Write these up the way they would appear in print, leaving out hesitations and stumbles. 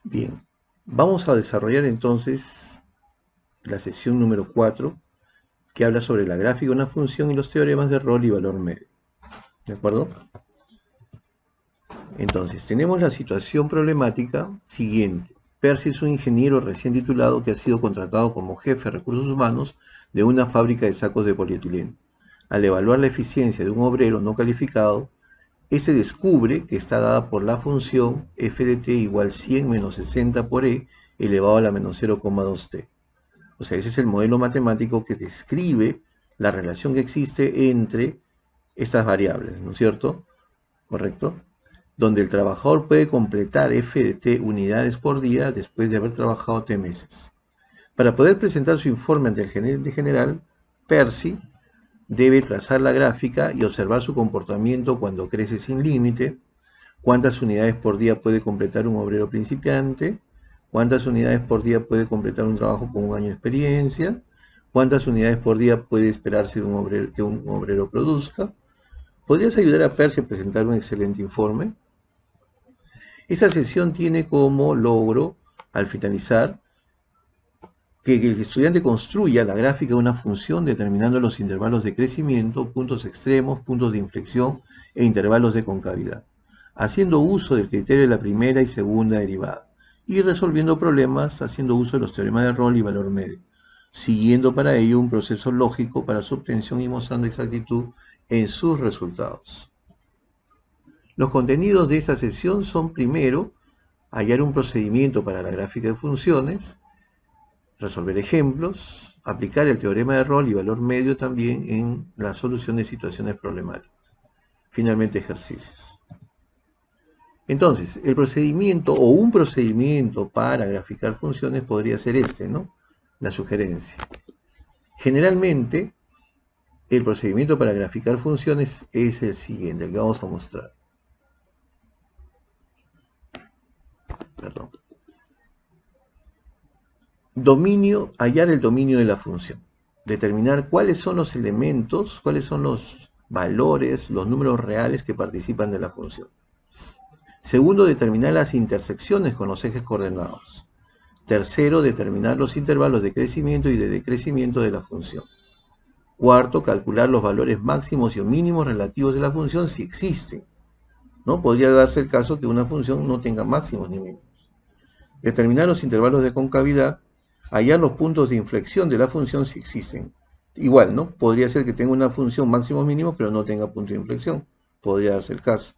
Bien, vamos a desarrollar entonces la sesión número 4, que habla sobre la gráfica de una función y los teoremas de rol y valor medio. ¿De acuerdo? Entonces, tenemos la situación problemática siguiente. Percy es un ingeniero recién titulado que ha sido contratado como jefe de recursos humanos de una fábrica de sacos de polietileno. Al evaluar la eficiencia de un obrero no calificado, este descubre que está dada por la función f de t igual 100 menos 60 por e elevado a la menos 0,2t. O sea, ese es el modelo matemático que describe la relación que existe entre estas variables, ¿no es cierto? ¿Correcto? Donde el trabajador puede completar f de t unidades por día después de haber trabajado t meses. Para poder presentar su informe ante el gerente general, Percy debe trazar la gráfica y observar su comportamiento cuando crece sin límite, cuántas unidades por día puede completar un obrero principiante, cuántas unidades por día puede completar un trabajo con un año de experiencia, cuántas unidades por día puede esperarse que un obrero produzca. ¿Podrías ayudar a Percy a presentar un excelente informe? Esa sesión tiene como logro, al finalizar, que el estudiante construya la gráfica de una función determinando los intervalos de crecimiento, puntos extremos, puntos de inflexión e intervalos de concavidad, haciendo uso del criterio de la primera y segunda derivada, y resolviendo problemas haciendo uso de los teoremas de rol y valor medio, siguiendo para ello un proceso lógico para su obtención y mostrando exactitud en sus resultados. Los contenidos de esta sesión son, primero, hallar un procedimiento para la gráfica de funciones, resolver ejemplos, aplicar el teorema de rol y valor medio también en la solución de situaciones problemáticas. Finalmente, ejercicios. Entonces, el procedimiento o un procedimiento para graficar funciones podría ser este, ¿no? La sugerencia. Generalmente, el procedimiento para graficar funciones es el siguiente, el que vamos a mostrar. Perdón. Hallar el dominio de la función. Determinar cuáles son los elementos, cuáles son los valores, los números reales que participan de la función. Segundo, determinar las intersecciones con los ejes coordenados. Tercero, determinar los intervalos de crecimiento y de decrecimiento de la función. Cuarto, calcular los valores máximos y mínimos relativos de la función si existen. ¿No? Podría darse el caso que una función no tenga máximos ni mínimos. Determinar los intervalos de concavidad, hallar los puntos de inflexión de la función si existen. Igual, ¿no? Podría ser que tenga una función máximos mínimos, pero no tenga punto de inflexión. Podría darse el caso.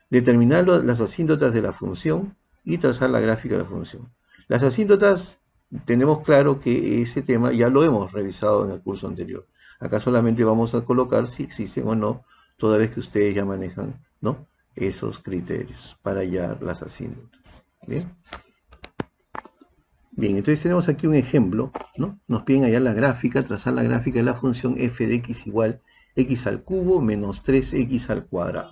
Determinar las asíntotas de la función y trazar la gráfica de la función. Las asíntotas, tenemos claro que ese tema ya lo hemos revisado en el curso anterior. Acá solamente vamos a colocar si existen o no, toda vez que ustedes ya manejan, ¿no?, esos criterios para hallar las asíntotas. ¿Bien? Bien, entonces tenemos aquí un ejemplo, ¿no? Nos piden hallar la gráfica, trazar la gráfica de la función f de x igual x al cubo menos 3x al cuadrado.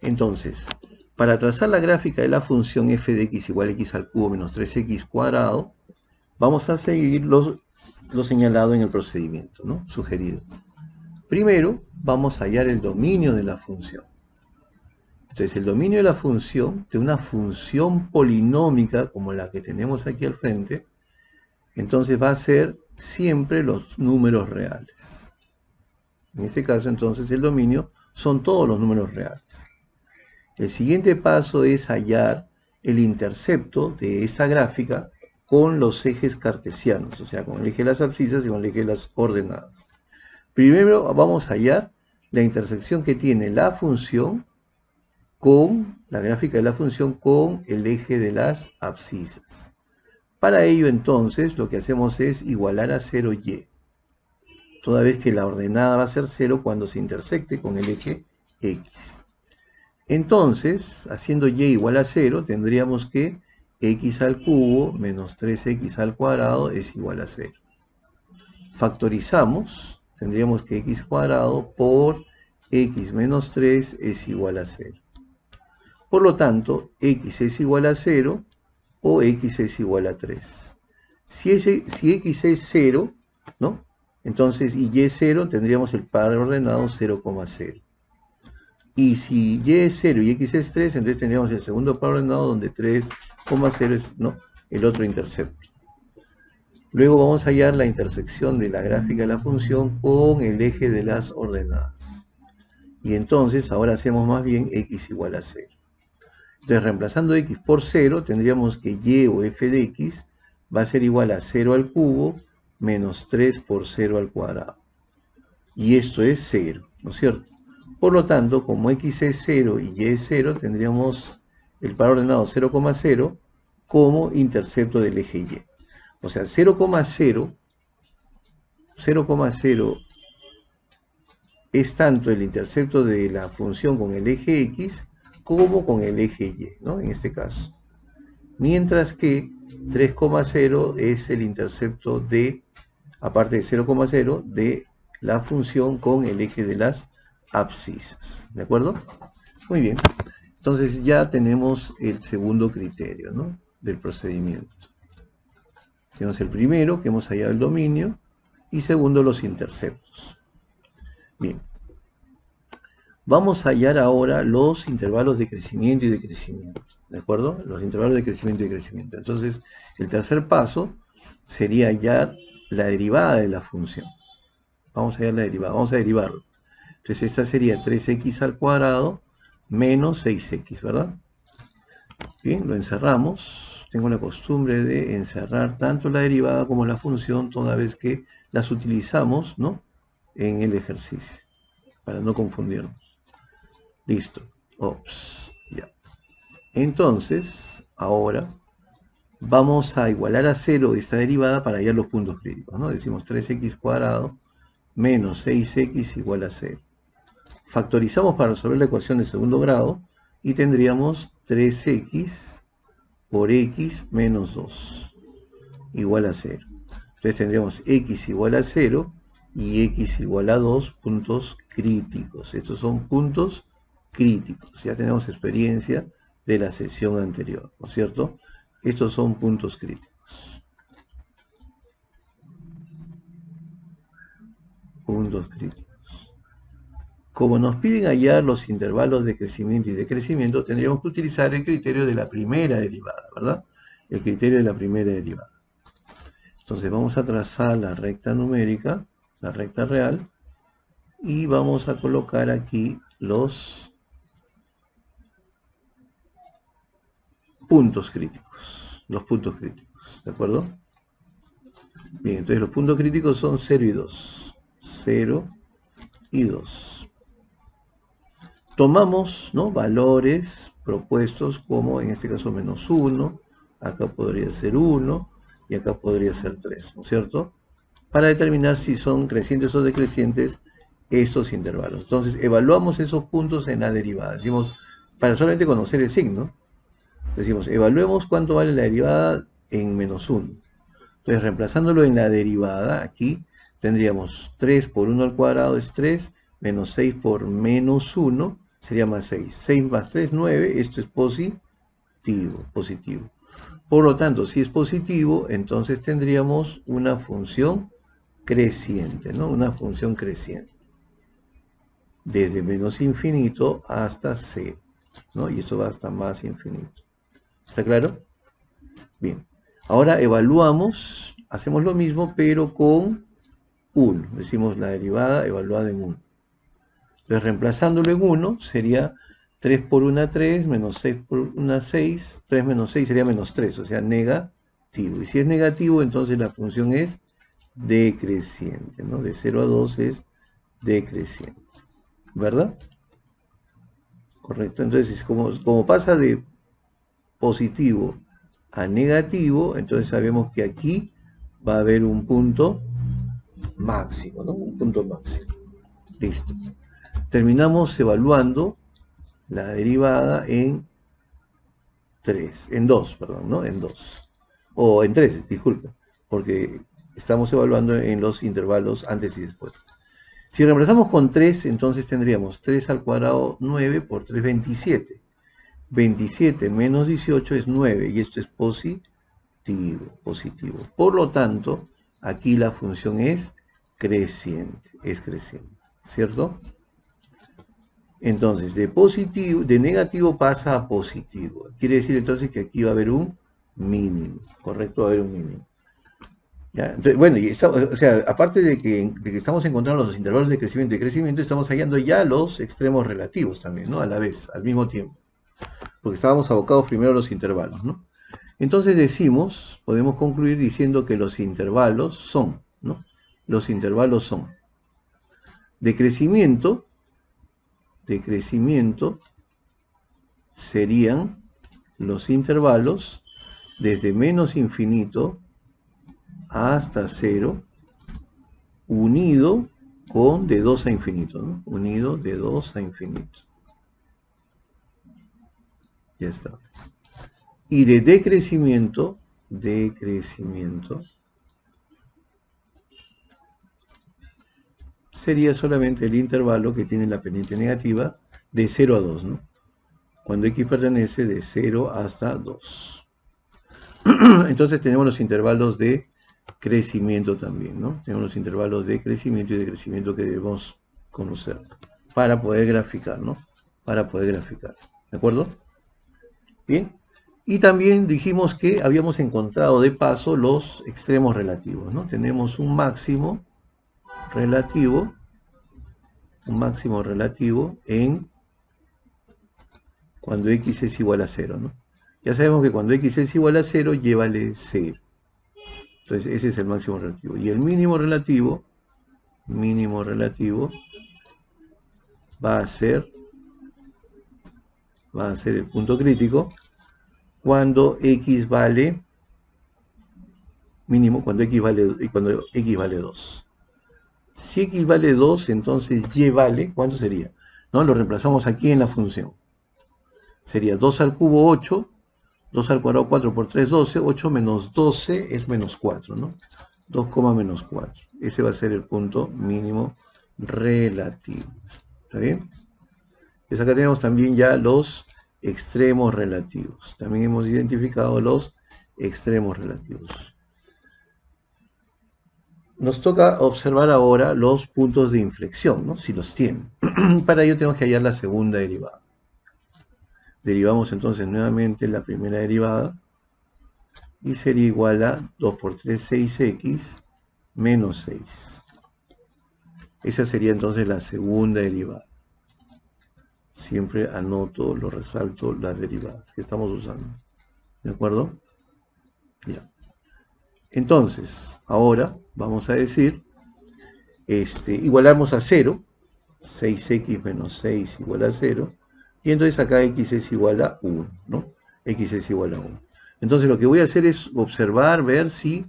Entonces, para trazar la gráfica de la función f de x igual x al cubo menos 3x cuadrado, vamos a seguir lo señalado en el procedimiento, ¿no?, sugerido. Primero, vamos a hallar el dominio de la función. Entonces, el dominio de la función, de una función polinómica como la que tenemos aquí al frente, entonces va a ser siempre los números reales. En este caso, entonces, el dominio son todos los números reales. El siguiente paso es hallar el intercepto de esta gráfica con los ejes cartesianos, o sea, con el eje de las abscisas y con el eje de las ordenadas. Primero vamos a hallar la intersección que tiene la función con la gráfica de la función con el eje de las abscisas. Para ello, entonces, lo que hacemos es igualar a 0y, toda vez que la ordenada va a ser 0 cuando se intersecte con el eje x. Entonces, haciendo y igual a 0, tendríamos que x al cubo menos 3x al cuadrado es igual a 0. Factorizamos, tendríamos que x cuadrado por x menos 3 es igual a 0. Por lo tanto, x es igual a 0 o x es igual a 3. Si x es 0, ¿no?, entonces y es 0, tendríamos el par ordenado 0,0. Y si y es 0 y x es 3, entonces tendríamos el segundo par ordenado donde 3,0 es, ¿no?, el otro intercepto. Luego vamos a hallar la intersección de la gráfica de la función con el eje de las ordenadas. Y entonces ahora hacemos más bien x igual a 0. Entonces, reemplazando x por 0, tendríamos que y o f de x va a ser igual a 0 al cubo menos 3 por 0 al cuadrado. Y esto es 0, ¿no es cierto? Por lo tanto, como x es 0 y y es 0, tendríamos el par ordenado 0,0 como intercepto del eje y. O sea, 0,0 es tanto el intercepto de la función con el eje x como con el eje y, ¿no?, en este caso. Mientras que 3,0 es el intercepto de, aparte de 0,0, de la función con el eje de las abscisas. ¿De acuerdo? Muy bien. Entonces ya tenemos el segundo criterio, ¿no?, del procedimiento. Tenemos el primero, que hemos hallado el dominio, y segundo, los interceptos. Bien. Vamos a hallar ahora los intervalos de crecimiento y decrecimiento, ¿de acuerdo? Los intervalos de crecimiento y decrecimiento. Entonces, el tercer paso sería hallar la derivada de la función. Vamos a hallar la derivada, vamos a derivarlo. Entonces, esta sería 3x al cuadrado menos 6x, ¿verdad? Bien, lo encerramos. Tengo la costumbre de encerrar tanto la derivada como la función toda vez que las utilizamos, ¿no?, en el ejercicio, para no confundirnos. Listo. Ops. Ya. Entonces, ahora vamos a igualar a 0 esta derivada para hallar los puntos críticos, ¿no? Decimos 3x cuadrado menos 6x igual a 0. Factorizamos para resolver la ecuación de segundo grado y tendríamos 3x por x menos 2 igual a 0. Entonces tendríamos x igual a 0 y x igual a 2 puntos críticos. Estos son puntos críticos. Ya tenemos experiencia de la sesión anterior, ¿no es cierto? Estos son puntos críticos. Puntos críticos. Como nos piden hallar los intervalos de crecimiento y decrecimiento, tendríamos que utilizar el criterio de la primera derivada, ¿verdad? El criterio de la primera derivada. Entonces vamos a trazar la recta numérica, la recta real, y vamos a colocar aquí los puntos críticos. Los puntos críticos, ¿de acuerdo? Bien, entonces los puntos críticos son 0 y 2. 0 y 2. Tomamos, ¿no?, valores propuestos como en este caso menos 1, acá podría ser 1 y acá podría ser 3, ¿no es cierto?, para determinar si son crecientes o decrecientes estos intervalos. Entonces evaluamos esos puntos en la derivada. Decimos, para solamente conocer el signo, decimos, evaluemos cuánto vale la derivada en menos 1. Entonces, reemplazándolo en la derivada, aquí tendríamos 3 por 1 al cuadrado es 3, menos 6 por menos 1 sería más 6. 6 más 3, 9, esto es positivo. Por lo tanto, si es positivo, entonces tendríamos una función creciente, ¿no? Una función creciente. Desde menos infinito hasta 0, ¿no? Y esto va hasta más infinito. ¿Está claro? Bien. Ahora evaluamos, hacemos lo mismo, pero con 1. Decimos la derivada evaluada en 1. Entonces, reemplazándolo en 1, sería 3 por 1, 3, menos 6 por 1, 6. 3 menos 6 sería menos 3, o sea, negativo. Y si es negativo, entonces la función es decreciente, ¿no? De 0 a 2 es decreciente, ¿verdad? Correcto. Entonces, como pasa de positivo a negativo, entonces sabemos que aquí va a haber un punto máximo, ¿no? Un punto máximo. Listo. Terminamos evaluando la derivada en 3, en 2, perdón, ¿no? En 2. O en 3, disculpe, porque estamos evaluando en los intervalos antes y después. Si reemplazamos con 3, entonces tendríamos 3 al cuadrado 9 por 3, 27. 27 menos 18 es 9 y esto es positivo. Por lo tanto, aquí la función es creciente, ¿cierto? Entonces, de negativo pasa a positivo. Quiere decir entonces que aquí va a haber un mínimo, ¿correcto? Va a haber un mínimo. ¿Ya? Entonces, bueno, o sea, aparte de que estamos encontrando los intervalos de crecimiento y crecimiento, estamos hallando ya los extremos relativos también, ¿no? A la vez, al mismo tiempo. Porque estábamos abocados primero a los intervalos, ¿no? Entonces podemos concluir diciendo que los intervalos son, ¿no? Los intervalos son de crecimiento serían los intervalos desde menos infinito hasta cero, unido con de 2 a infinito, ¿no? Unido de 2 a infinito. Ya está. Y de decrecimiento sería solamente el intervalo que tiene la pendiente negativa de 0 a 2, ¿no? Cuando x pertenece de 0 hasta 2. Entonces tenemos los intervalos de crecimiento también, ¿no? Tenemos los intervalos de crecimiento y decrecimiento que debemos conocer para poder graficar, ¿no? Para poder graficar, ¿de acuerdo? Bien. Y también dijimos que habíamos encontrado de paso los extremos relativos, ¿no? Tenemos relativo, un máximo relativo en cuando x es igual a 0, ¿no? Ya sabemos que cuando x es igual a 0, llévale 0. Entonces ese es el máximo relativo. Y el mínimo relativo va a ser el punto crítico cuando x vale mínimo, cuando x vale 2. Si x vale 2, entonces y vale, ¿cuánto sería? ¿No? Lo reemplazamos aquí en la función. Sería 2 al cubo 8, 2 al cuadrado 4 por 3, 12, 8 menos 12 es menos 4, ¿no? 2, menos 4. Ese va a ser el punto mínimo relativo. ¿Está bien? Pues acá tenemos también ya los extremos relativos. También hemos identificado los extremos relativos. Nos toca observar ahora los puntos de inflexión, ¿no? Si los tienen. Para ello tenemos que hallar la segunda derivada. Derivamos entonces nuevamente la primera derivada y sería igual a 2 por 3, 6x menos 6. Esa sería entonces la segunda derivada. Siempre anoto, lo resalto, las derivadas que estamos usando. ¿De acuerdo? Ya. Entonces, ahora vamos a decir, igualamos a 0, 6x menos 6 igual a 0, y entonces acá x es igual a 1, ¿no? X es igual a 1. Entonces lo que voy a hacer es observar, ver si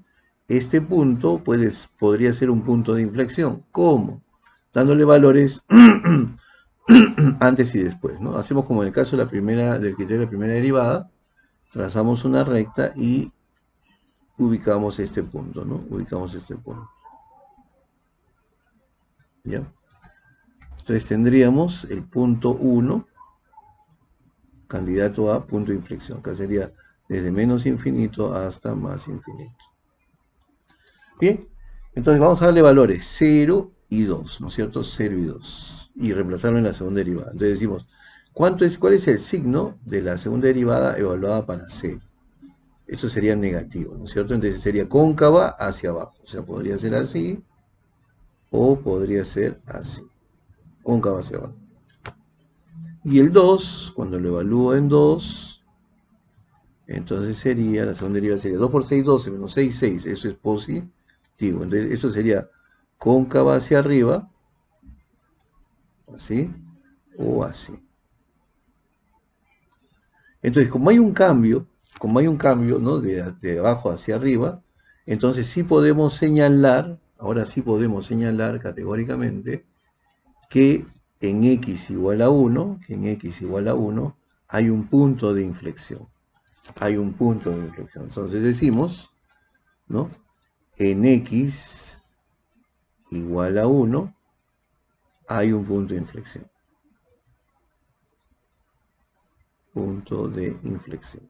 este punto podría ser un punto de inflexión. ¿Cómo? Dándole valores antes y después, ¿no? Hacemos como en el caso de del criterio de la primera derivada, trazamos una recta y ubicamos este punto, ¿no? Ubicamos este punto. ¿Ya? Entonces tendríamos el punto 1, candidato a punto de inflexión. Acá sería desde menos infinito hasta más infinito. Bien, entonces vamos a darle valores 0 y 2, ¿no es cierto? 0 y 2. Y reemplazarlo en la segunda derivada. Entonces decimos, ¿cuál es el signo de la segunda derivada evaluada para 0? Eso sería negativo, ¿no es cierto? Entonces sería cóncava hacia abajo. O sea, podría ser así o podría ser así. Cóncava hacia abajo. Y el 2, cuando lo evalúo en 2, entonces la segunda derivada sería 2 por 6, 12, menos 6, 6. Eso es positivo. Entonces eso sería cóncava hacia arriba, así, o así. Entonces, como hay un cambio, ¿no? De abajo hacia arriba, entonces sí podemos señalar, ahora sí podemos señalar categóricamente que en x igual a 1, hay un punto de inflexión. Hay un punto de inflexión. Entonces decimos, ¿no? En x igual a 1 hay un punto de inflexión. Punto de inflexión.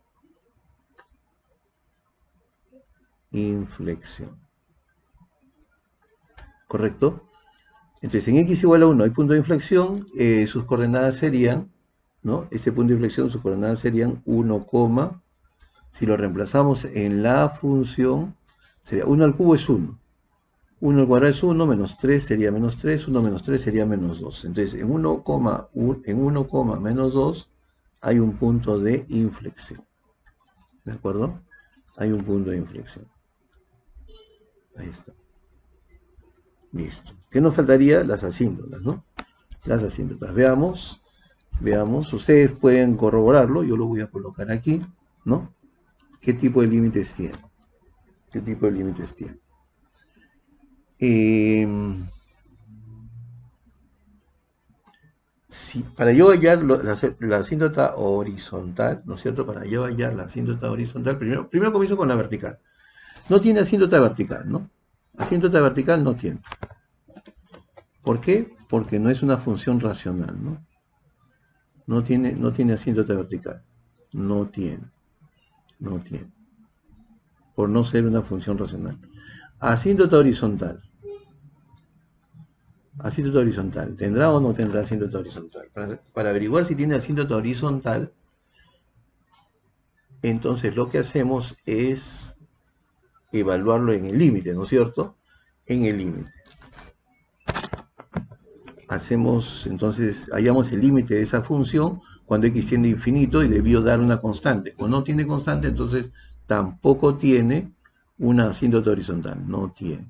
Inflexión. ¿Correcto? Entonces, en x igual a 1 hay punto de inflexión, sus coordenadas serían, ¿no? Este punto de inflexión, sus coordenadas serían 1, si lo reemplazamos en la función, sería 1 al cubo es 1. 1 al cuadrado es 1, menos 3 sería menos 3, 1 menos 3 sería menos 2. Entonces, en 1, menos 2 hay un punto de inflexión. ¿De acuerdo? Hay un punto de inflexión. Ahí está. Listo. ¿Qué nos faltaría? Las asíntotas, ¿no? Las asíntotas. Veamos. Ustedes pueden corroborarlo. Yo lo voy a colocar aquí, ¿no? ¿Qué tipo de límites tiene? ¿Qué tipo de límites tiene? Si, para yo hallar la asíntota horizontal, ¿no es cierto? Para yo hallar la asíntota horizontal, primero comienzo con la vertical. No tiene asíntota vertical, ¿no? Asíntota vertical no tiene. ¿Por qué? Porque no es una función racional, ¿no? No tiene asíntota vertical. No tiene. Por no ser una función racional. Asíntota horizontal. Asíntota horizontal. ¿Tendrá o no tendrá asíntota horizontal? Para averiguar si tiene asíntota horizontal, entonces lo que hacemos es evaluarlo en el límite, ¿no es cierto? En el límite. Hallamos el límite de esa función cuando x tiende a infinito y debió dar una constante. Cuando no tiene constante, entonces tampoco tiene una asíntota horizontal, no tiene.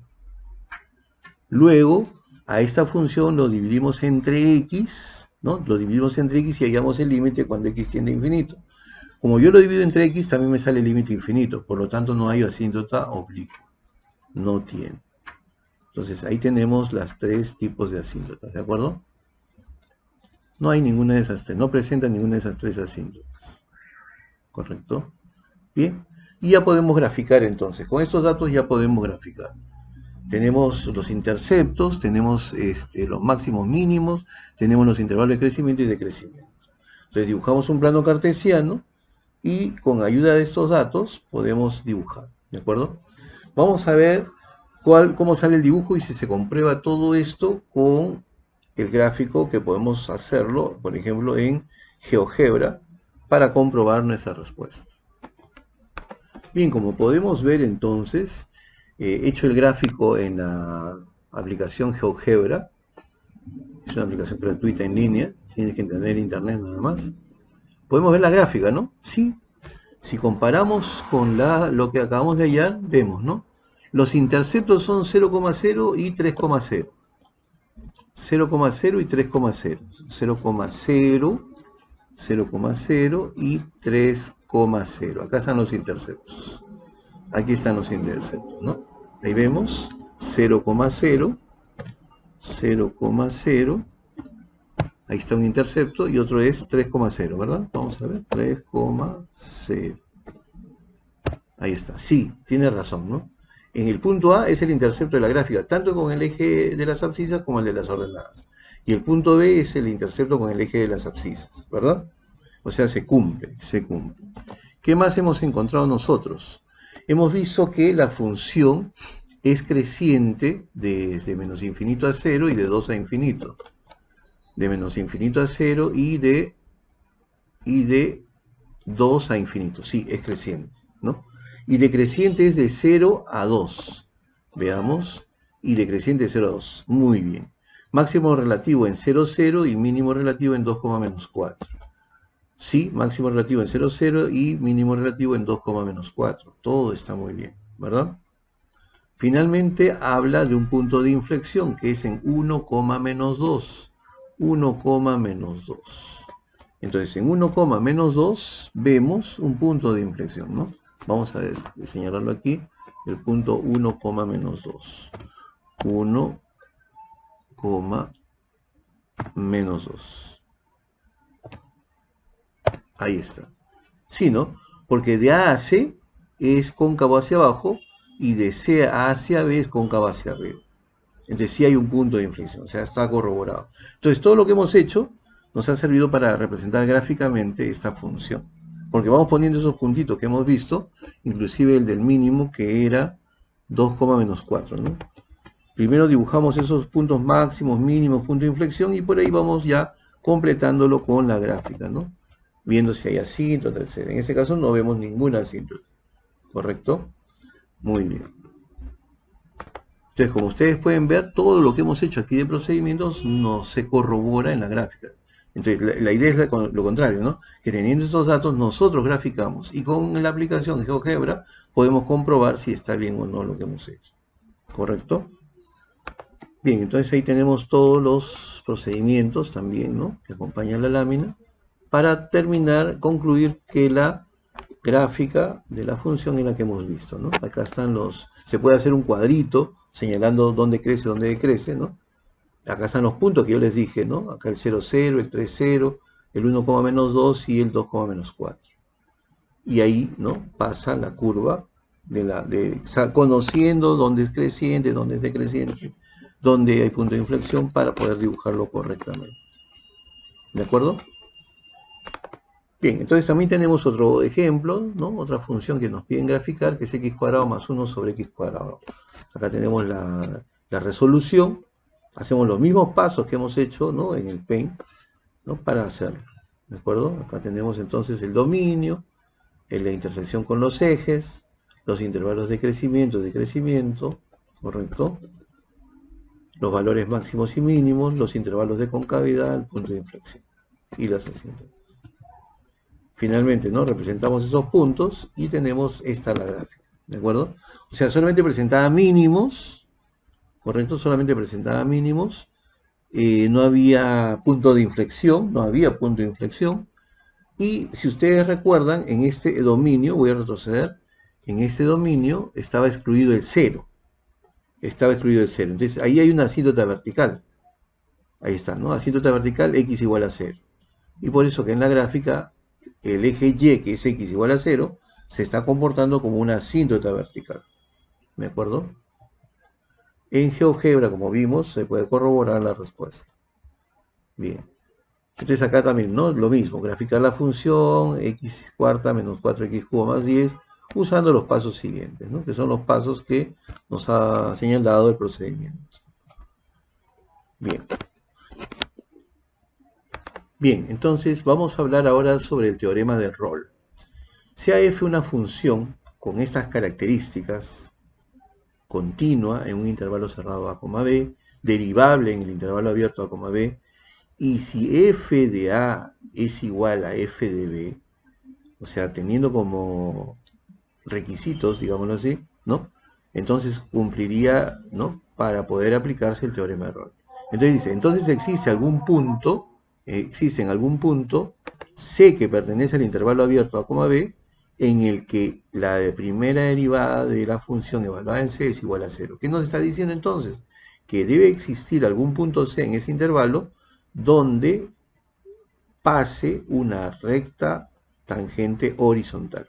Luego, a esta función lo dividimos entre x, ¿no? Lo dividimos entre x y hallamos el límite cuando x tiende a infinito. Como yo lo divido entre x, también me sale el límite infinito, por lo tanto no hay asíntota oblicua. No tiene. Entonces ahí tenemos las tres tipos de asíntotas, ¿de acuerdo? No hay ninguna de esas tres, no presenta ninguna de esas tres asíntotas. ¿Correcto? Bien. Y ya podemos graficar entonces. Con estos datos ya podemos graficar. Tenemos los interceptos, tenemos los máximos mínimos, tenemos los intervalos de crecimiento y decrecimiento. Entonces dibujamos un plano cartesiano y con ayuda de estos datos podemos dibujar, ¿de acuerdo? Vamos a ver cómo sale el dibujo y si se comprueba todo esto con el gráfico, que podemos hacerlo, por ejemplo, en GeoGebra, para comprobar nuestra respuesta. Bien, como podemos ver entonces, hecho el gráfico en la aplicación GeoGebra, es una aplicación gratuita en línea, tienes que entender internet nada más. Podemos ver la gráfica, ¿no? Sí. Si comparamos con lo que acabamos de hallar, vemos, ¿no? Los interceptos son 0,0 y 3,0. 0,0 y 3,0. 0,0, 0,0 y 3,0. Acá están los interceptos. Aquí están los interceptos, ¿no? Ahí vemos 0,0, 0,0. Ahí está un intercepto y otro es 3,0, ¿verdad? Vamos a ver, 3,0. Ahí está, sí, tiene razón, ¿no? En el punto A es el intercepto de la gráfica, tanto con el eje de las abscisas como el de las ordenadas. Y el punto B es el intercepto con el eje de las abscisas, ¿verdad? O sea, se cumple, se cumple. ¿Qué más hemos encontrado nosotros? Hemos visto que la función es creciente desde menos infinito a 0 y de 2 a infinito. De menos infinito a 0 y de 2 a infinito. Sí, es creciente, ¿no? Y decreciente es de 0 a 2. Veamos. Y decreciente de 0 a 2. Muy bien. Máximo relativo en 0, 0 y mínimo relativo en 2, menos 4. Sí, máximo relativo en 0, 0 y mínimo relativo en 2, menos 4. Todo está muy bien, ¿verdad? Finalmente habla de un punto de inflexión que es en 1, menos 2. 1, menos 2. Entonces, en 1, menos 2 vemos un punto de inflexión, ¿no? Vamos a señalarlo aquí, el punto 1, menos 2. 1, menos 2. Ahí está. Sí, ¿no? Porque de A a C es cóncavo hacia abajo y de C a hacia B es cóncavo hacia arriba. Entonces sí hay un punto de inflexión, o sea, está corroborado. Entonces todo lo que hemos hecho nos ha servido para representar gráficamente esta función. Porque vamos poniendo esos puntitos que hemos visto, inclusive el del mínimo que era 2, menos 4, ¿no? Primero dibujamos esos puntos máximos, mínimos, punto de inflexión, y por ahí vamos ya completándolo con la gráfica, ¿no? Viendo si hay asíntota, etc. En este caso no vemos ninguna asíntota, ¿correcto? Muy bien. Entonces, como ustedes pueden ver, todo lo que hemos hecho aquí de procedimientos no se corrobora en la gráfica. Entonces, la idea es lo contrario, ¿no? Que teniendo estos datos, nosotros graficamos y con la aplicación de GeoGebra podemos comprobar si está bien o no lo que hemos hecho. ¿Correcto? Bien, entonces ahí tenemos todos los procedimientos también, ¿no? Que acompañan la lámina para terminar, concluir que la gráfica de la función es la que hemos visto, ¿no? Acá están se puede hacer un cuadrito señalando dónde crece, dónde decrece, ¿no? Acá están los puntos que yo les dije, ¿no? Acá el 0, 0, el 3, 0, el 1, menos 2 y el 2, menos 4. Y ahí, ¿no? Pasa la curva conociendo dónde es creciente, dónde es decreciente, dónde hay punto de inflexión para poder dibujarlo correctamente. ¿De acuerdo? Bien, entonces también tenemos otro ejemplo, ¿no? Otra función que nos piden graficar, que es x cuadrado más 1 sobre x cuadrado. Acá tenemos la resolución, hacemos los mismos pasos que hemos hecho, ¿no? En el Paint, ¿no? Para hacerlo, ¿de acuerdo? Acá tenemos entonces el dominio, la intersección con los ejes, los intervalos de crecimiento, ¿correcto? Los valores máximos y mínimos, los intervalos de concavidad, el punto de inflexión y las asíntotas. Finalmente, ¿no? Representamos esos puntos y tenemos esta la gráfica, ¿de acuerdo? O sea, solamente presentaba mínimos, ¿correcto? Solamente presentaba mínimos, no había punto de inflexión, y si ustedes recuerdan, en este dominio, voy a retroceder, en este dominio estaba excluido el 0, entonces ahí hay una asíntota vertical, ahí está, ¿no? Asíntota vertical, x igual a 0, y por eso que en la gráfica el eje Y, que es x igual a 0, se está comportando como una asíntota vertical. ¿De acuerdo? En GeoGebra, como vimos, se puede corroborar la respuesta. Bien. Entonces acá también, ¿no? Lo mismo, graficar la función x cuarta menos 4x cubo más 10, usando los pasos siguientes, ¿no? Que son los pasos que nos ha señalado el procedimiento. Bien. Bien, entonces vamos a hablar ahora sobre el teorema del rol. Sea f una función con estas características, continua en un intervalo cerrado a, b, derivable en el intervalo abierto a, b, y si f de a es igual a f de b, o sea, teniendo como requisitos, digámoslo así, ¿no? Entonces cumpliría, ¿no? Para poder aplicarse el teorema de rol. Entonces dice, entonces existe en algún punto C que pertenece al intervalo abierto a, b, en el que la primera derivada de la función evaluada en C es igual a 0. ¿Qué nos está diciendo entonces? Que debe existir algún punto C en ese intervalo donde pase una recta tangente horizontal.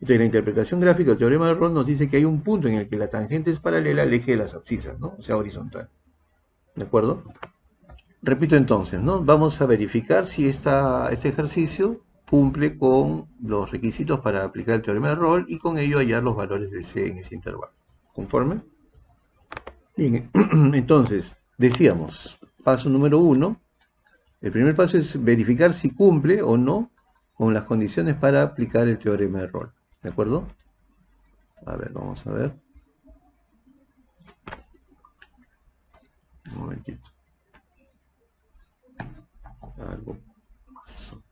Entonces, la interpretación gráfica del teorema de Roth nos dice que hay un punto en el que la tangente es paralela al eje de las abscisas, ¿no? O sea, horizontal. ¿De acuerdo? Repito entonces, ¿no? Vamos a verificar si este ejercicio cumple con los requisitos para aplicar el teorema de Roth y con ello hallar los valores de C en ese intervalo. ¿Conforme? Bien, entonces, decíamos, paso número 1, el primer paso es verificar si cumple o no con las condiciones para aplicar el teorema de Roth. ¿De acuerdo? A ver, vamos a ver. Un momentito. Algo pasó.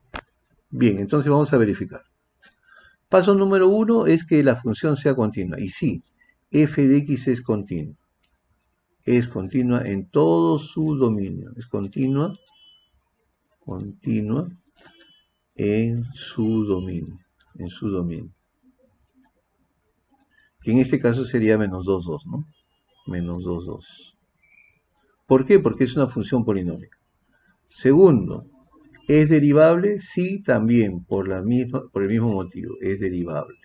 Bien, entonces vamos a verificar. Paso número 1 es que la función sea continua. Y sí, f de x es continua. Es continua en todo su dominio. Es continua en su dominio. Que en este caso sería menos 2, 2, ¿no? Menos 2, 2. ¿Por qué? Porque es una función polinómica. Segundo, ¿es derivable? Sí, también, por el mismo motivo. Es derivable,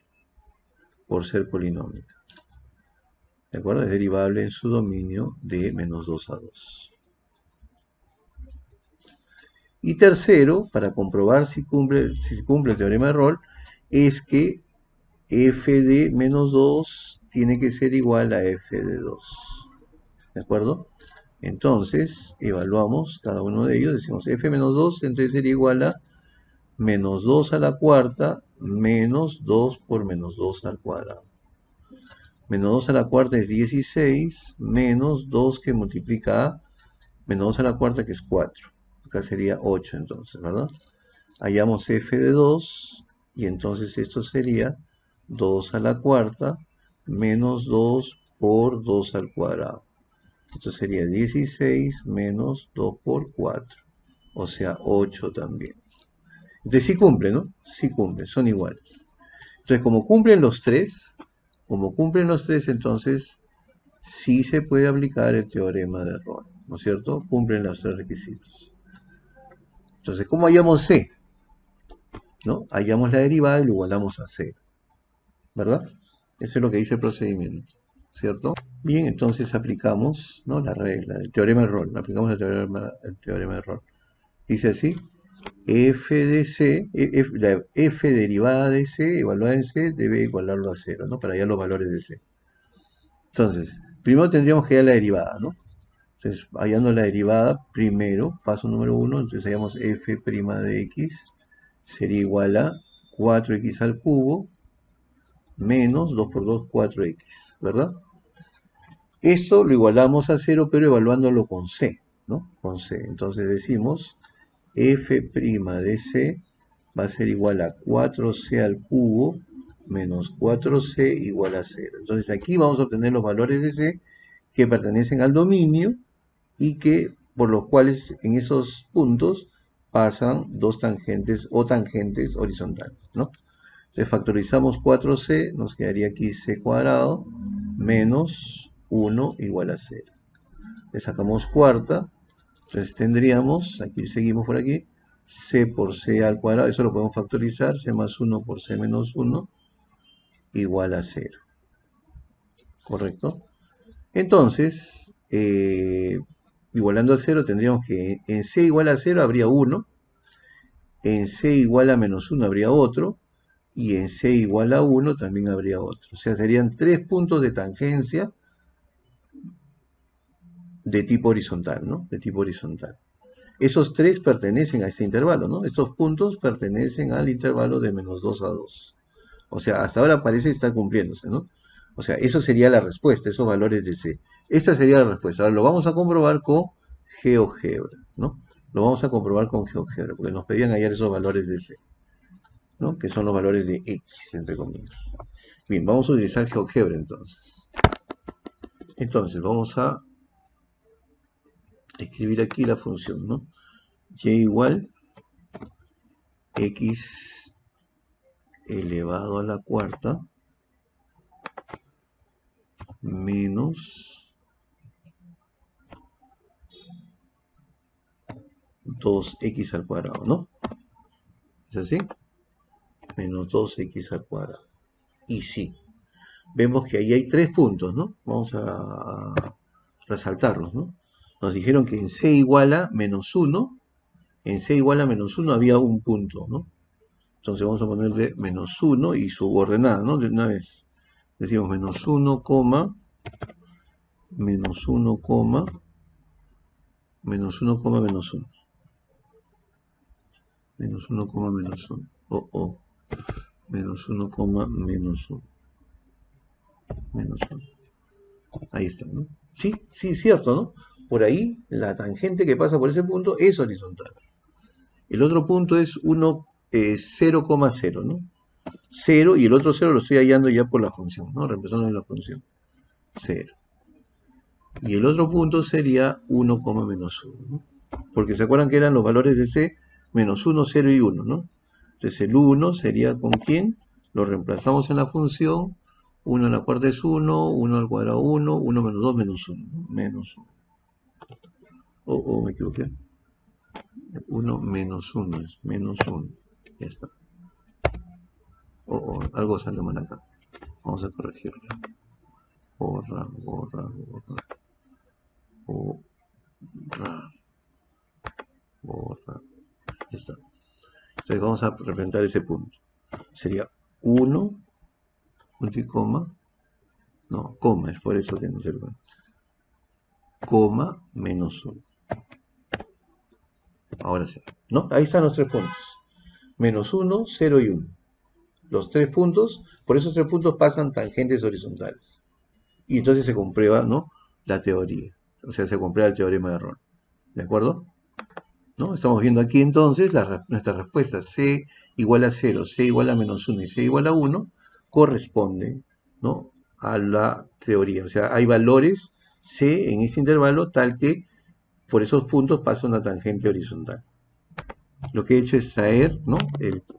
por ser polinómica. ¿De acuerdo? Es derivable en su dominio de menos 2 a 2. Y tercero, para comprobar si cumple el teorema de Roth, es que f de menos 2 tiene que ser igual a f de 2. ¿De acuerdo? Entonces, evaluamos cada uno de ellos, decimos f menos 2 entonces sería igual a menos 2 a la cuarta menos 2 por menos 2 al cuadrado. Menos 2 a la cuarta es 16, menos 2 que multiplica a menos 2 a la cuarta que es 4. Acá sería 8 entonces, ¿verdad? Hallamos f de 2 y entonces esto sería 2 a la cuarta menos 2 por 2 al cuadrado. Esto sería 16 menos 2 por 4, o sea 8 también. Entonces sí cumple, ¿no? Sí cumple, son iguales. Entonces como cumplen los tres, entonces sí se puede aplicar el teorema de Rolle, ¿no es cierto? Cumplen los tres requisitos. Entonces, ¿cómo hallamos C? ¿No? Hallamos la derivada y lo igualamos a 0, ¿verdad? Eso es lo que dice el procedimiento, ¿cierto? Bien, entonces aplicamos, ¿no?, la regla, el teorema de Rolle, aplicamos el teorema de Rolle. Dice así, f de c, la f derivada de c, evaluada en c, debe igualarlo a 0, ¿no? Para hallar los valores de c. Entonces, primero tendríamos que hallar la derivada, ¿no? Entonces, hallando la derivada, primero, paso número 1, entonces hallamos f' de x, sería igual a 4x al cubo, menos 2 por 2, 4x, ¿verdad? Esto lo igualamos a 0, pero evaluándolo con c, ¿no? Con c. Entonces decimos, f' de c va a ser igual a 4c al cubo menos 4c igual a 0. Entonces aquí vamos a obtener los valores de c que pertenecen al dominio y que por los cuales en esos puntos pasan dos tangentes o tangentes horizontales, ¿no? Entonces factorizamos 4c, nos quedaría aquí c cuadrado menos 1 igual a 0. Le sacamos cuarta, entonces tendríamos, aquí seguimos por aquí, c por c al cuadrado, eso lo podemos factorizar, c más 1 por c menos 1 igual a 0. ¿Correcto? Entonces, igualando a 0 tendríamos que en c igual a 0 habría 1, en c igual a menos 1 habría otro, y en c igual a 1 también habría otro. O sea, serían 3 puntos de tangencia de tipo horizontal, ¿no? De tipo horizontal. Esos 3 pertenecen a este intervalo, ¿no? Estos puntos pertenecen al intervalo de menos 2 a 2. O sea, hasta ahora parece estar cumpliéndose, ¿no? O sea, eso sería la respuesta, esos valores de C. Esta sería la respuesta. Ahora lo vamos a comprobar con GeoGebra, ¿no? Lo vamos a comprobar con GeoGebra, porque nos pedían hallar esos valores de C, ¿no? Que son los valores de X, entre comillas. Bien, vamos a utilizar GeoGebra entonces. Entonces, vamos a escribir aquí la función, ¿no? Y igual X elevado a la cuarta menos 2x al cuadrado, ¿no? ¿Es así? Menos 2x al cuadrado. Y sí, vemos que ahí hay 3 puntos, ¿no? Vamos a resaltarlos, ¿no? Nos dijeron que en c igual a menos 1, en c igual a menos 1 había un punto, ¿no? Entonces vamos a ponerle menos 1 y su ordenada, ¿no? De una vez. Decimos menos 1, menos 1, menos 1, menos 1. Menos 1, menos 1. Menos 1, menos 1. Menos 1. Ahí está, ¿no? Sí, sí, cierto, ¿no? Por ahí, la tangente que pasa por ese punto es horizontal. El otro punto es 1, 0,0, ¿no? 0, y el otro 0 lo estoy hallando ya por la función, ¿no? Reemplazando en la función. 0. Y el otro punto sería 1, menos 1, ¿no? Porque se acuerdan que eran los valores de C, menos 1, 0 y 1, ¿no? Entonces el 1 sería ¿con quién? Lo reemplazamos en la función. 1 a la cuarta es 1, 1 al cuadrado 1, 1 menos 2 menos 1, ¿no? Menos 1. Me equivoqué. 1 menos 1 es menos 1. Ya está. Algo sale mal acá. Vamos a corregirlo. Borra. Ya está. Entonces vamos a representar ese punto. Sería 1, punto y coma. No, coma, es por eso que no se lo... menos 1. Ahora sí, ¿no? Ahí están los 3 puntos. Menos 1, 0 y 1. Los 3 puntos, por esos 3 puntos pasan tangentes horizontales. Y entonces se comprueba, ¿no?, la teoría. O sea, se comprueba el teorema de error. ¿De acuerdo? ¿No? Estamos viendo aquí entonces nuestra respuesta. C igual a 0, C igual a menos 1 y C igual a 1 corresponde, ¿no?, a la teoría. O sea, hay valores C en este intervalo tal que por esos puntos pasa una tangente horizontal. Lo que he hecho es traer, ¿no?,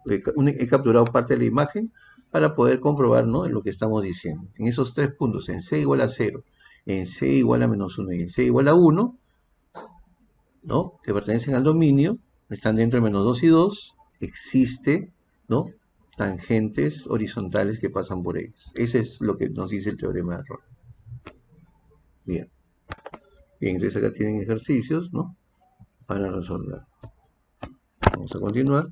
he capturado parte de la imagen para poder comprobar, ¿no?, lo que estamos diciendo. En esos 3 puntos, en C igual a 0, en C igual a menos 1 y en C igual a 1, ¿no?, que pertenecen al dominio, están dentro de menos 2 y 2, existe, ¿no?, tangentes horizontales que pasan por ellas. Ese es lo que nos dice el teorema de error. Bien. Bien, entonces acá tienen ejercicios, ¿no?, para resolver. Vamos a continuar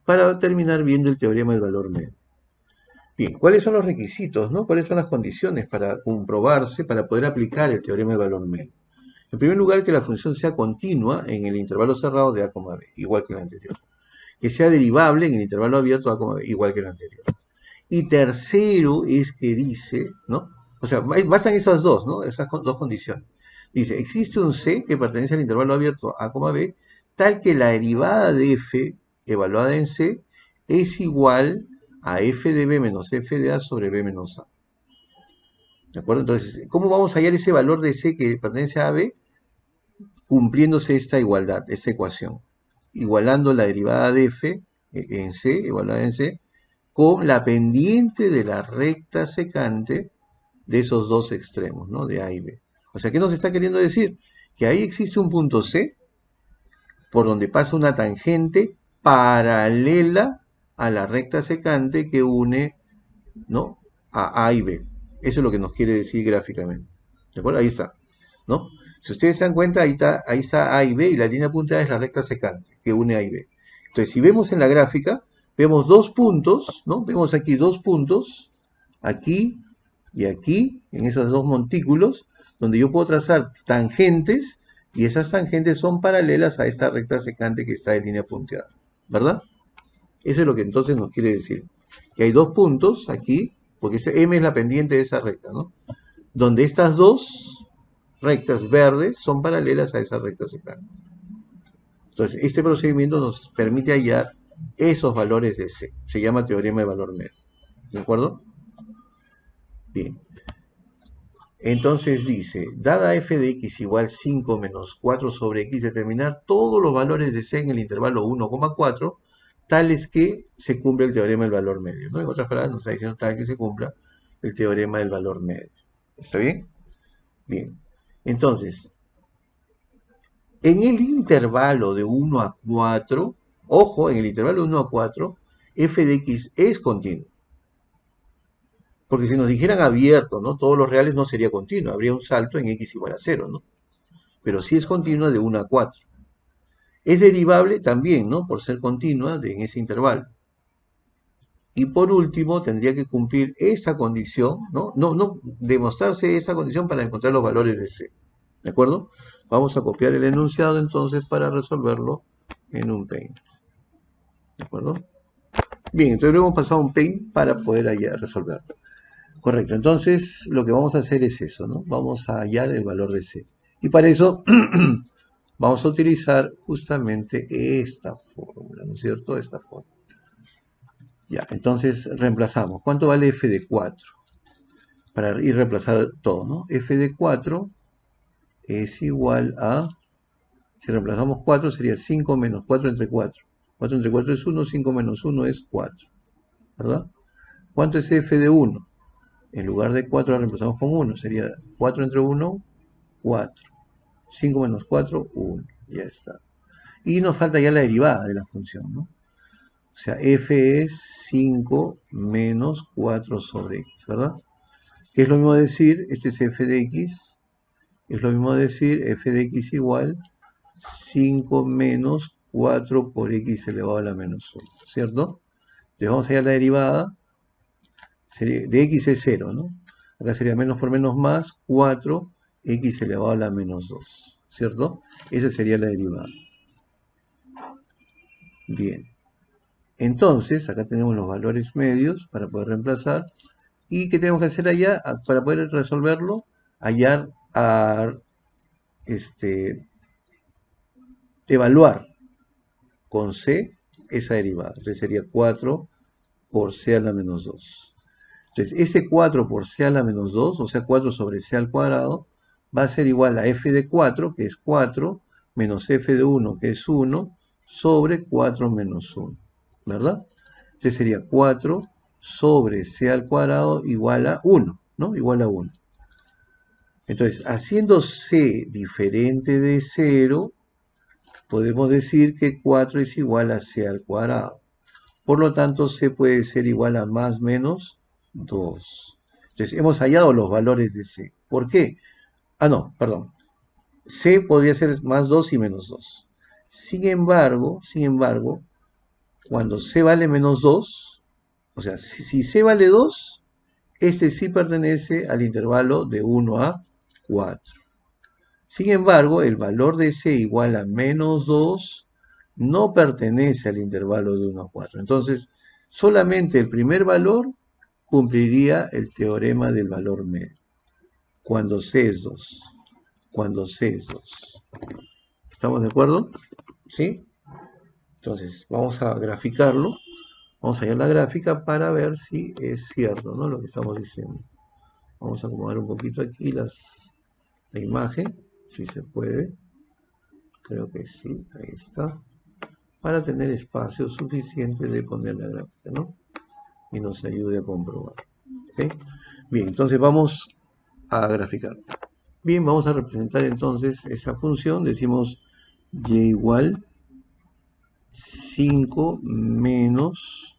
para terminar viendo el teorema del valor medio. Bien, ¿cuáles son los requisitos, ¿no? ¿Cuáles son las condiciones para comprobarse, para poder aplicar el teorema del valor medio? En primer lugar, que la función sea continua en el intervalo cerrado de a, b, igual que el anterior. Que sea derivable en el intervalo abierto a, b, igual que el anterior. Y tercero es que dice, ¿no? O sea, bastan esas dos, ¿no? Esas dos condiciones. Dice, existe un C que pertenece al intervalo abierto a, b, tal que la derivada de f evaluada en C es igual a f de b menos f de a sobre b menos a. ¿De acuerdo? Entonces, ¿cómo vamos a hallar ese valor de C que pertenece a B? Cumpliéndose esta igualdad, esta ecuación. Igualando la derivada de f en C, evaluada en C, con la pendiente de la recta secante de esos dos extremos, ¿no?, de A y B. O sea, ¿qué nos está queriendo decir? Que ahí existe un punto C por donde pasa una tangente paralela a la recta secante que une, ¿no?, a y B. Eso es lo que nos quiere decir gráficamente. ¿De acuerdo? Ahí está, ¿no? Si ustedes se dan cuenta, ahí está A y B, y la línea punteada es la recta secante que une A y B. Entonces, si vemos en la gráfica, vemos 2 puntos, ¿no? Vemos aquí 2 puntos, aquí y aquí, en esos 2 montículos, donde yo puedo trazar tangentes, y esas tangentes son paralelas a esta recta secante que está en línea punteada, ¿verdad? Eso es lo que entonces nos quiere decir. Que hay 2 puntos aquí, porque M es la pendiente de esa recta, ¿no?, donde estas 2 rectas verdes son paralelas a esa recta secante. Entonces, este procedimiento nos permite hallar esos valores de C. Se llama teorema de valor medio. ¿De acuerdo? Bien. Entonces dice, dada f de x igual 5 menos 4 sobre x, determinar todos los valores de C en el intervalo 1,4, tales que se cumple el teorema del valor medio, ¿no? En otras palabras, nos está diciendo tal que se cumpla el teorema del valor medio. ¿Está bien? Bien. Entonces, en el intervalo de 1 a 4, ojo, en el intervalo de 1 a 4, f de x es continuo. Porque si nos dijeran abierto, ¿no?, todos los reales, no sería continuo, habría un salto en x igual a 0, ¿no? Pero sí es continua de 1 a 4. Es derivable también, ¿no?, por ser continua en ese intervalo. Y por último, tendría que cumplir esta condición, ¿no? No demostrarse esa condición para encontrar los valores de C. ¿De acuerdo? Vamos a copiar el enunciado entonces para resolverlo en un Paint. ¿De acuerdo? Bien, entonces lo hemos pasado a un Paint para poder resolverlo. Correcto, entonces lo que vamos a hacer es eso, ¿no? Vamos a hallar el valor de C. Y para eso vamos a utilizar justamente esta fórmula, ¿no es cierto? Esta fórmula. Ya, entonces reemplazamos. ¿Cuánto vale f de 4? Para ir a reemplazar todo, ¿no? F de 4 es igual a, si reemplazamos 4 sería 5 menos 4 entre 4. 4 entre 4 es 1, 5 menos 1 es 4, ¿verdad? ¿Cuánto es f de 1? En lugar de 4 la reemplazamos con 1, sería 4 entre 1, 4. 5 menos 4, 1. Ya está. Y nos falta ya la derivada de la función, ¿no? O sea, f es 5 menos 4 sobre x, ¿verdad? Que es lo mismo decir, este es f de x, es lo mismo decir f de x igual 5 menos 4 por x elevado a la menos 1, ¿cierto? Entonces vamos a hallar la derivada, de x es 0, ¿no? Acá sería menos por menos más, 4, x elevado a la menos 2, ¿cierto? Esa sería la derivada. Bien. Entonces, acá tenemos los valores medios para poder reemplazar. ¿Y qué tenemos que hacer allá para poder resolverlo? Hallar, evaluar con c esa derivada. Entonces sería 4 por c a la menos 2. Entonces, ese 4 por c a la menos 2, o sea, 4 sobre c al cuadrado, va a ser igual a f de 4, que es 4, menos f de 1, que es 1, sobre 4 menos 1, ¿verdad? Entonces sería 4 sobre c al cuadrado igual a 1, ¿no? Igual a 1. Entonces, haciendo c diferente de 0, podemos decir que 4 es igual a c al cuadrado. Por lo tanto, c puede ser igual a más menos 2. Entonces, hemos hallado los valores de c. ¿Por qué? Ah, no, perdón. C podría ser más 2 y menos 2. Sin embargo, cuando c vale menos 2, o sea, si c vale 2, este sí pertenece al intervalo de 1 a 4. Sin embargo, el valor de c igual a menos 2 no pertenece al intervalo de 1 a 4. Entonces, solamente el primer valor cumpliría el teorema del valor medio. Cuando c es 2. Cuando c es 2. ¿Estamos de acuerdo? ¿Sí? Entonces, vamos a graficarlo. Vamos a ir a la gráfica para ver si es cierto, ¿no? Lo que estamos diciendo. Vamos a acomodar un poquito aquí la imagen, si se puede. Creo que sí, ahí está. Para tener espacio suficiente de poner la gráfica, ¿no? Y nos ayude a comprobar. ¿Ok? Bien, entonces vamos a graficar. Bien, vamos a representar entonces esa función. Decimos y igual 5 menos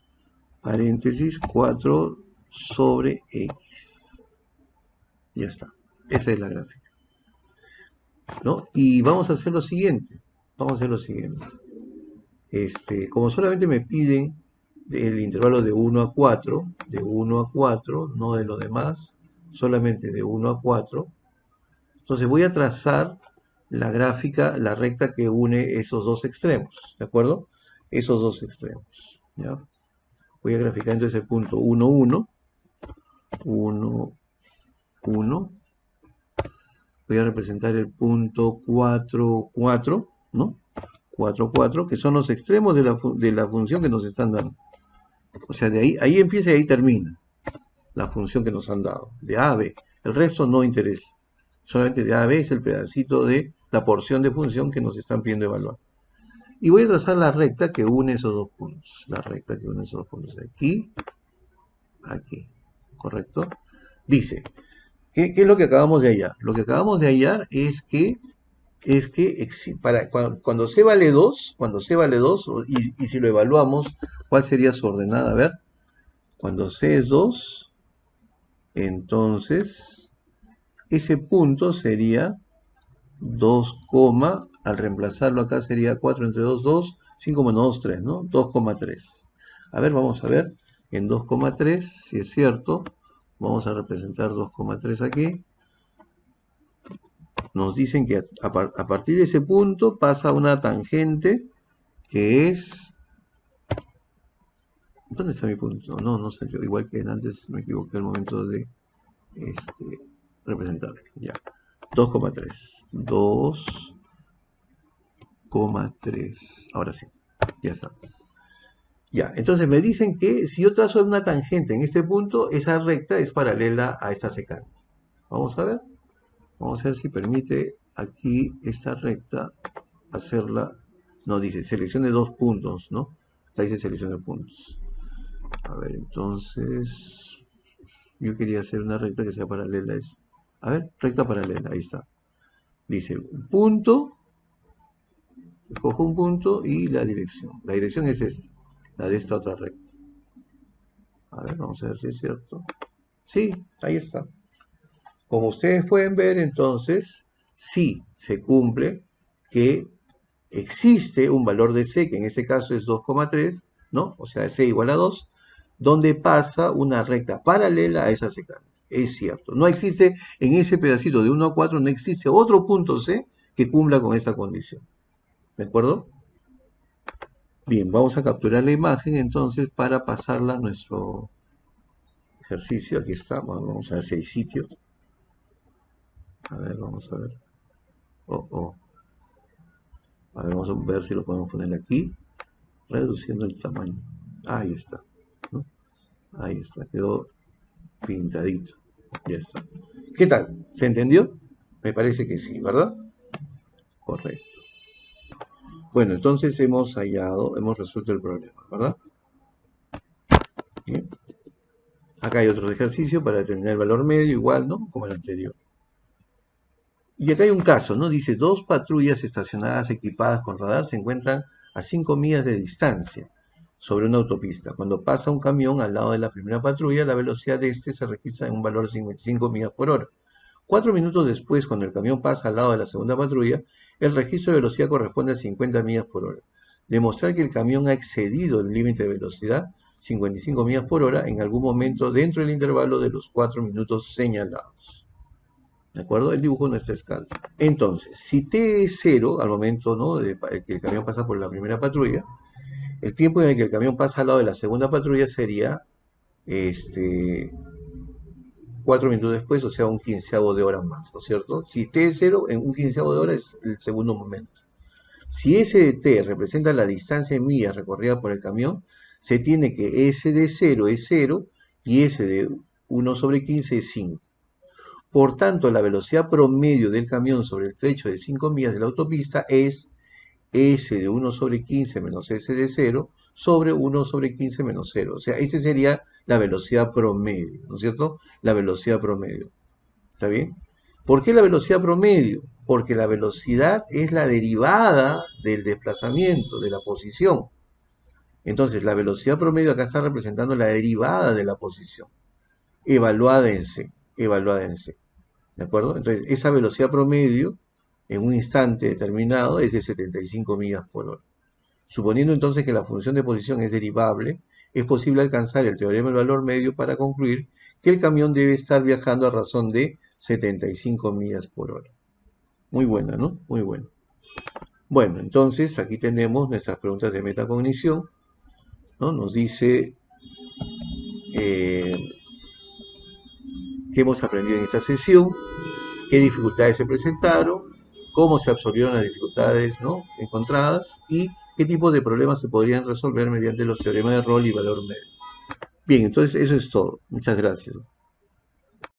paréntesis 4 sobre x. Ya está. Esa es la gráfica, ¿no? Y vamos a hacer lo siguiente. Vamos a hacer lo siguiente. Como solamente me piden el intervalo de 1 a 4, no de lo demás, solamente de 1 a 4, entonces voy a trazar la gráfica, la recta que une esos dos extremos, ¿de acuerdo? Esos dos extremos, ¿ya? Voy a graficar entonces el punto 1, 1, 1, 1. Voy a representar el punto 4, 4, ¿no? 4, 4, que son los extremos de la función que nos están dando. O sea, de ahí empieza y ahí termina la función que nos han dado, de A a B. El resto no interesa. Solamente de A a B es el pedacito de la porción de función que nos están pidiendo evaluar. Y voy a trazar la recta que une esos dos puntos. La recta que une esos dos puntos. Aquí, aquí. ¿Correcto? Dice, ¿qué es lo que acabamos de hallar? Lo que acabamos de hallar es que cuando c vale 2, y si lo evaluamos, ¿cuál sería su ordenada? A ver, cuando c es 2, entonces ese punto sería 2, al reemplazarlo acá sería 4 entre 2, 2, 5 menos 2, 3, ¿no? 2,3. A ver, vamos a ver, en 2,3, si es cierto, vamos a representar 2,3 aquí. Nos dicen que a partir de ese punto pasa una tangente que es... ¿Dónde está mi punto? No salió. Igual que antes me equivoqué al momento de representarlo. Ya. 2,3. 2,3. Ahora sí. Ya está. Ya. Entonces me dicen que si yo trazo una tangente en este punto, esa recta es paralela a esta secante. Vamos a ver. Vamos a ver si permite aquí esta recta hacerla. No, dice seleccione dos puntos, ¿no? Acá dice seleccione puntos. A ver, entonces yo quería hacer una recta que sea paralela. A ver, recta paralela, ahí está. Dice un punto, escojo un punto y la dirección. La dirección es esta, la de esta otra recta. A ver, vamos a ver si es cierto. Sí, ahí está. Como ustedes pueden ver, entonces, sí se cumple que existe un valor de c, que en este caso es 2,3, ¿no? O sea, c igual a 2, donde pasa una recta paralela a esa secante. Es cierto. No existe en ese pedacito de 1 a 4, no existe otro punto C que cumpla con esa condición. ¿De acuerdo? Bien, vamos a capturar la imagen entonces para pasarla a nuestro ejercicio. Aquí está, vamos a ver si hay sitio. A ver, vamos a ver. Oh. A ver, vamos a ver si lo podemos poner aquí, reduciendo el tamaño. Ahí está, ¿no? Ahí está, quedó pintadito. Ya está. ¿Qué tal? ¿Se entendió? Me parece que sí, ¿verdad? Correcto. Bueno, entonces hemos resuelto el problema, ¿verdad? Bien. Acá hay otro ejercicio para determinar el valor medio, igual, ¿no? Como el anterior. Y acá hay un caso, ¿no? Dice, dos patrullas estacionadas equipadas con radar se encuentran a 5 millas de distancia sobre una autopista. Cuando pasa un camión al lado de la primera patrulla, la velocidad de este se registra en un valor de 55 millas por hora. 4 minutos después, cuando el camión pasa al lado de la segunda patrulla, el registro de velocidad corresponde a 50 millas por hora. Demostrar que el camión ha excedido el límite de velocidad, 55 millas por hora, en algún momento dentro del intervalo de los 4 minutos señalados. ¿De acuerdo? El dibujo no está a escala. Entonces, si t es 0 al momento, ¿no?, de que el camión pasa por la primera patrulla, el tiempo en el que el camión pasa al lado de la segunda patrulla sería 4 minutos después, o sea, un quinceavo de hora más, ¿no es cierto? Si t es 0, en un quinceavo de hora es el segundo momento. Si S de t representa la distancia en millas recorrida por el camión, se tiene que S de 0 es 0 y S de 1 sobre 15 es 5. Por tanto, la velocidad promedio del camión sobre el trecho de 5 millas de la autopista es S de 1 sobre 15 menos S de 0 sobre 1 sobre 15 menos 0. O sea, esta sería la velocidad promedio, ¿no es cierto? La velocidad promedio. ¿Está bien? ¿Por qué la velocidad promedio? Porque la velocidad es la derivada del desplazamiento, de la posición. Entonces, la velocidad promedio acá está representando la derivada de la posición, evaluada en C, evaluada en C. ¿De acuerdo? Entonces, esa velocidad promedio en un instante determinado es de 75 millas por hora. Suponiendo entonces que la función de posición es derivable, es posible alcanzar el teorema del valor medio para concluir que el camión debe estar viajando a razón de 75 millas por hora. Muy buena, ¿no? Muy buena. Bueno, entonces aquí tenemos nuestras preguntas de metacognición, ¿no? Nos dice qué hemos aprendido en esta sesión, qué dificultades se presentaron, cómo se absorbieron las dificultades, ¿no?, encontradas y qué tipo de problemas se podrían resolver mediante los teoremas de Rolle y valor medio. Bien, entonces eso es todo. Muchas gracias.